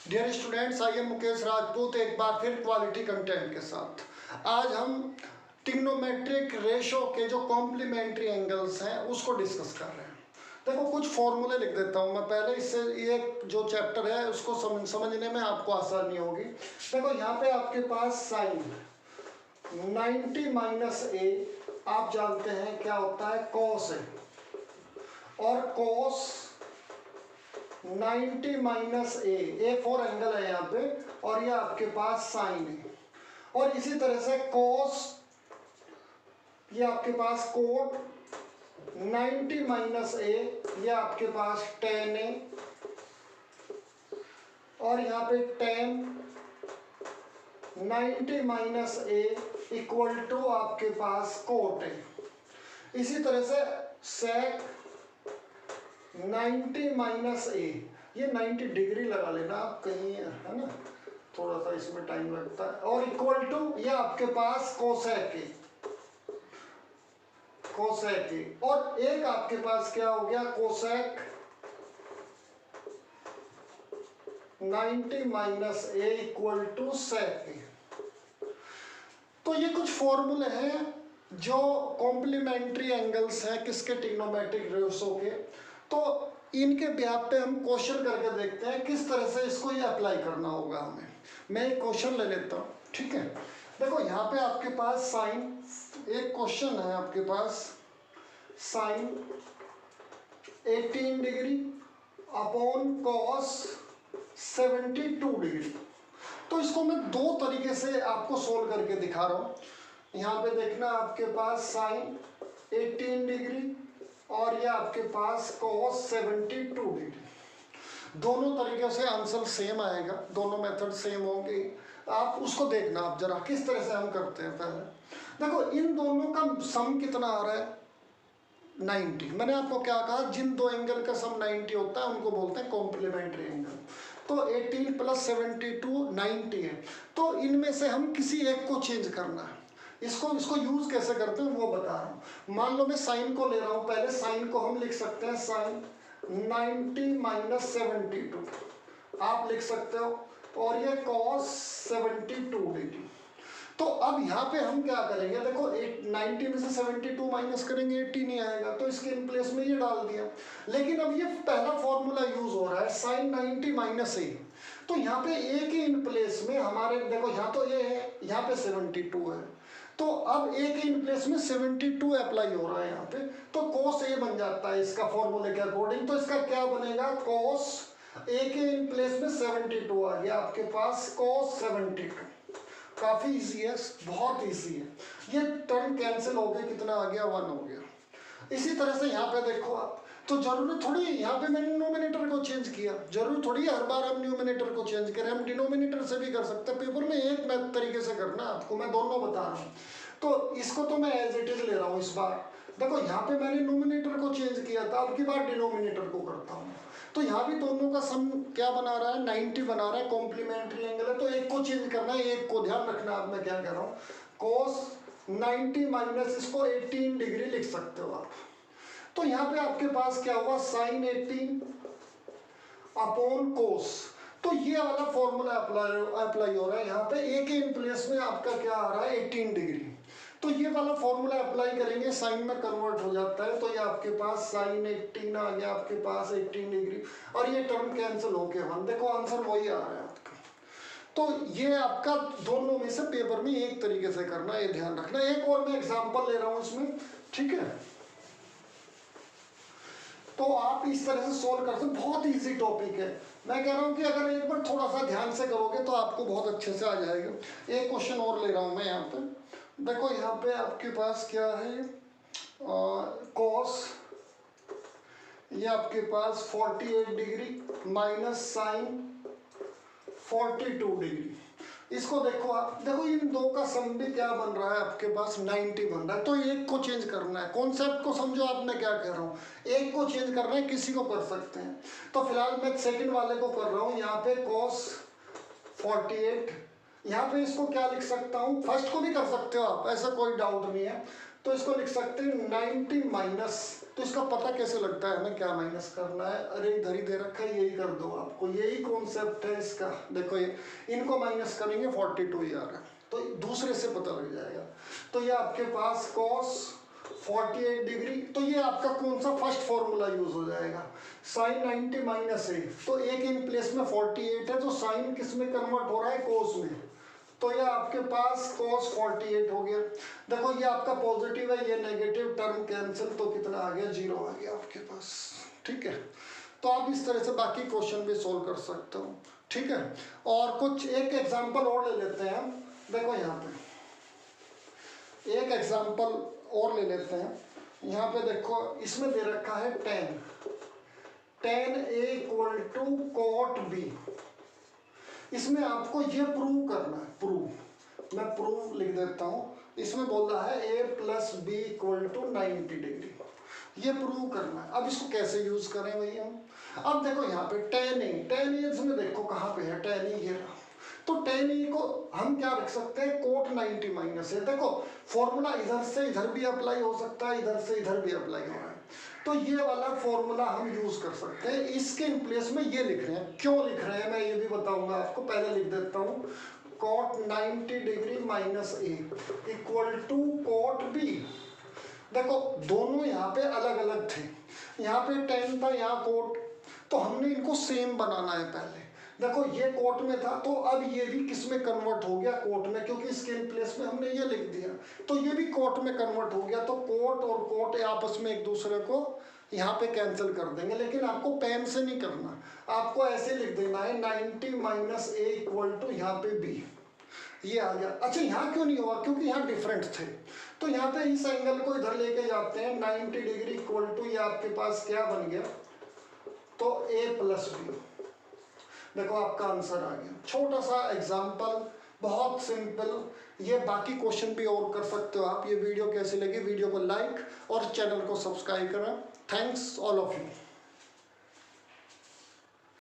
Dear students, I am Mukesh Rajput एक बार फिर क्वालिटी कंटेंट के साथ। आज हम ट्रिग्नोमेट्रिक रेशो के जो कॉम्प्लीमेंट्री एंगल्स हैं उसको डिस्कस कर रहे हैं। देखो कुछ फॉर्मूले लिख देता हूँ मैं पहले, इससे ये जो चैप्टर है उसको समझने में आपको आसानी होगी। देखो यहाँ पे आपके पास साइन 90 माइनस ए, आप जानते हैं क्या होता है, कॉस है, और कॉस 90 माइनस ए 4 एंगल है यहाँ पे, और ये आपके पास साइन है। और इसी तरह से कॉस, ये आपके पास कोट 90 माइनस ए, ये आपके पास टेन है, और यहाँ पे tan 90 minus A equal to आपके पास कोट है। इसी तरह से सेक 90 माइनस ए, ये 90 डिग्री लगा लेना आप कहीं, है ना, थोड़ा सा इसमें टाइम लगता है, और इक्वल टू ये आपके पास कोसेक है, कोसेक है, और एक आपके पास क्या हो गया, cosec 90 minus A equal to sec है। तो ये कुछ फॉर्मूले हैं जो कॉम्प्लीमेंट्री एंगल्स हैं किसके, ट्रिग्नोमेट्रिक रेशो के। तो इनके ब्याह पे हम क्वेश्चन करके देखते हैं किस तरह से इसको ये अप्लाई करना होगा हमें। मैं एक क्वेश्चन ले लेता हूँ, ठीक है। देखो यहाँ पे आपके पास साइन, एक क्वेश्चन है आपके पास, sine 18 degree upon cos 72 degree. तो इसको मैं दो तरीके से आपको सोल्व करके दिखा रहा हूँ। यहाँ पे देखना आपके पास साइन 18 डिग्री और ये आपके पास cos 72 डिग्री। दोनों तरीके से आंसर सेम आएगा, दोनों मेथड सेम होंगे। आप उसको देखना, आप जरा किस तरह से हम करते हैं। पहले देखो इन दोनों का सम कितना आ रहा है, 90। मैंने आपको क्या कहा, जिन दो एंगल का सम 90 होता है उनको बोलते हैं कॉम्प्लीमेंट्री एंगल। तो 18 प्लस 72 90 है। तो इनमें से हम किसी एक को चेंज करना है। इसको यूज कैसे करते हैं वो बता रहा हूँ। मान लो मैं साइन को ले रहा हूँ, पहले साइन को हम लिख सकते हैं साइन 90 माइनस 72 आप लिख सकते हो, और ये cos 72 डिग्री। तो अब यहाँ पे हम क्या करेंगे, देखो 90 में से 72 माइनस करेंगे 80 नहीं आएगा, तो इसके इन प्लेस में ये डाल दिया। लेकिन अब ये पहला फॉर्मूला यूज हो रहा है साइन 90 माइनस ए, तो यहाँ पे ए के इन प्लेस में हमारे, देखो यहाँ तो ये है, यहाँ पे 72 है, तो अब ए के इन प्लेस में 72 अप्लाई हो रहा है यहाँ पे, तो cos ए बन जाता है इसका फॉर्मूले के अकॉर्डिंग। तो इसका क्या बनेगा, cos ए के इन प्लेस में 72 आ गया आपके पास, cos 72। काफी इजी है, बहुत इजी है। ये टर्म कैंसिल हो गया, कितना आ गया, 1 हो गया। इसी तरह से यहाँ पे देखो आप, तो जरूरी थोड़ी यहाँ पे मैंने नोमिनेटर को चेंज किया, जरूरी थोड़ी हर बार हम न्यूमिनेटर को चेंज करें, हम डिनोमिनेटर से भी कर सकते हैं। पेपर में एक तरीके से करना आपको, मैं दोनों बता रहा हूँ। तो इसको तो मैं एज इट इज ले रहा हूँ इस बार। देखो यहाँ पे मैंने नोमिनेटर को चेंज किया था, अब की बार डिनोमिनेटर को करता हूँ। तो यहाँ भी दोनों का सम क्या बना रहा है, 90 बना रहा है, कॉम्प्लीमेंट्री एंगल है, तो एक को चेंज करना है, एक को ध्यान रखना। अब मैं क्या कह रहा हूँ, cos 90 माइनस इसको 18 डिग्री लिख सकते हो आप। तो यहाँ पे आपके पास क्या हुआ, साइन 18 अपॉन कोस। तो ये वाला फॉर्मूला अप्लाई हो रहा है यहाँ पे, ए के इन प्लेस में आपका क्या आ रहा है, 18 डिग्री। तो ये वाला फॉर्मूला अप्लाई करेंगे, साइन में कन्वर्ट हो जाता है, तो ये आपके पास साइन 18 आ गया आपके पास 18 डिग्री, और ये टर्म कैंसिल हो गया 1। देखो आंसर वही आ रहा है आपका। तो ये आपका दोनों में से पेपर में एक तरीके से करना, ये ध्यान रखना। एक और मैं एग्जाम्पल ले रहा हूँ इसमें, ठीक है। तो आप इस तरह से सोल्व कर सकते, बहुत इजी टॉपिक है। मैं कह रहा हूँ कि अगर एक बार थोड़ा सा ध्यान से करोगे तो आपको बहुत अच्छे से आ जाएगा। एक क्वेश्चन और ले रहा हूँ मैं यहाँ पे। देखो यहाँ पे आपके पास क्या है, कॉस, ये आपके पास 48 डिग्री माइनस साइन 42 डिग्री। इसको देखो आप, देखो इन दो का सम भी क्या बन रहा है आपके पास, 90 बन रहा है। तो एक को चेंज करना है, कॉन्सेप्ट को समझो आप मैं क्या कह रहा हूँ, एक को चेंज करना है, किसी को कर सकते हैं। तो फिलहाल मैं सेकंड वाले को कर रहा हूँ। यहाँ पे cos 48 यहाँ पे इसको क्या लिख सकता हूँ, फर्स्ट को भी कर सकते हो आप, ऐसा कोई डाउट नहीं है। तो इसको लिख सकते हैं 90 माइनस, तो इसका पता कैसे लगता है हमें क्या माइनस करना है, अरे इधर ही दे रखा है, यही कर दो, आपको यही कॉन्सेप्ट है इसका। देखो ये इनको माइनस करेंगे 42 ही आ रहा है, तो दूसरे से पता लग जाएगा। तो ये आपके पास cos 48 डिग्री, तो ये आपका कौन सा फर्स्ट फॉर्मूला यूज हो जाएगा, साइन 90 माइनस ए, तो एक इन प्लेस में 48 है, तो साइन किस में कन्वर्ट हो रहा है, कोस में, तो ये आपके पास cos 48 हो गया। देखो ये आपका पॉजिटिव है, ये नेगेटिव टर्म कैंसिल, तो कितना आ गया, 0 आ गया आपके पास। ठीक है, तो आप इस तरह से बाकी क्वेश्चन भी सोल्व कर सकते हो। ठीक है, और कुछ एक एग्जांपल और ले लेते हैं हम। देखो यहाँ पे एक एग्जांपल और ले लेते हैं। यहाँ पे देखो इसमें दे रखा है tan A equal to cot B। इसमें आपको ये प्रूव करना है, मैं प्रूव लिख देता हूँ। इसमें बोल रहा है a plus B equal to 90 degree, ये प्रूव करना है। अब इसको कैसे यूज करें भैया, अब देखो यहाँ पे tan A इसमें देखो कहाँ पे है, tan A ये रहा, तो tan A को हम क्या रख सकते हैं, cot 90 माइनस है। देखो फॉर्मूला इधर से इधर भी अप्लाई हो सकता है, इधर से इधर भी अप्लाई हो रहा है, तो ये वाला फॉर्मूला हम यूज कर सकते हैं। इसके प्लेस में ये लिख रहे हैं, क्यों लिख रहे हैं मैं ये भी बताऊंगा आपको, पहले लिख देता हूँ cot 90 degree minus A equal to cot b। देखो दोनों यहाँ पे अलग अलग थे, यहाँ पे tan था, यहाँ cot, तो हमने इनको सेम बनाना है पहले। देखो ये कोट में था, तो अब ये भी किस में कन्वर्ट हो गया, कोट में, क्योंकि इसके प्लेस में हमने ये लिख दिया, तो ये भी कोट में कन्वर्ट हो गया। तो कोट और कोट आपस में एक दूसरे को यहाँ पे कैंसिल कर देंगे, लेकिन आपको पेन से नहीं करना, आपको ऐसे लिख देना है 90 माइनस ए इक्वल टू यहाँ पे बी, ये आ गया। अच्छा यहाँ क्यों नहीं हुआ, क्योंकि यहाँ डिफरेंट थे, तो यहाँ पे इस एंगल को इधर लेके जाते हैं, 90 डिग्री इक्वल टू ये आपके पास क्या बन गया, तो a प्लस बी। देखो आपका आंसर आ गया। छोटा सा एग्जाम्पल, बहुत सिंपल, ये बाकी क्वेश्चन भी और कर सकते हो आप। ये वीडियो कैसी लगी, वीडियो को लाइक और चैनल को सब्सक्राइब करें। Thanks all of you.